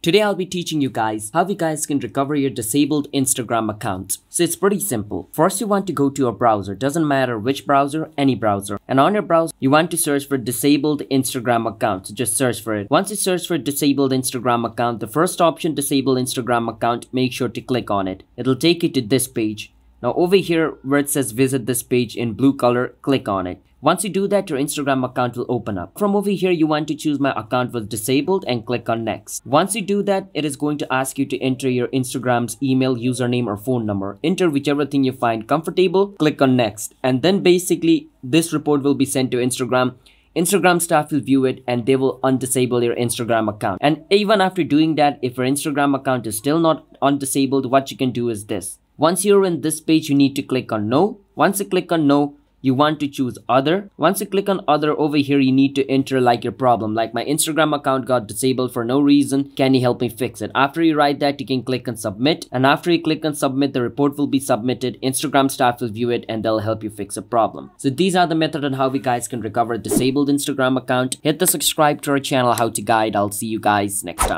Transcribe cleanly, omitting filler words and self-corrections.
Today I'll be teaching you guys how you guys can recover your disabled Instagram account. So it's pretty simple. First you want to go to a browser, doesn't matter which browser, any browser. And on your browser you want to search for disabled Instagram account. So just search for it. Once you search for disabled Instagram account, the first option, disable Instagram account, make sure to click on it. It'll take you to this page. Now over here where it says visit this page in blue color, click on it. Once you do that, your Instagram account will open up. From over here, you want to choose my account was disabled and click on next. Once you do that, it is going to ask you to enter your Instagram's email, username or phone number. Enter whichever thing you find comfortable, click on next. And then basically this report will be sent to Instagram. Instagram staff will view it and they will undisable your Instagram account. And even after doing that, if your Instagram account is still not undisabled, what you can do is this. Once you're in this page, you need to click on no. Once you click on no, you want to choose other. Once you click on other, over here you need to enter like your problem, like my Instagram account got disabled for no reason, can you help me fix it? After you write that, you can click on submit, and after you click on submit, the report will be submitted. Instagram staff will view it and they'll help you fix a problem. So these are the methods on how we guys can recover a disabled Instagram account. Hit the subscribe to our channel, How to Guide. I'll see you guys next time.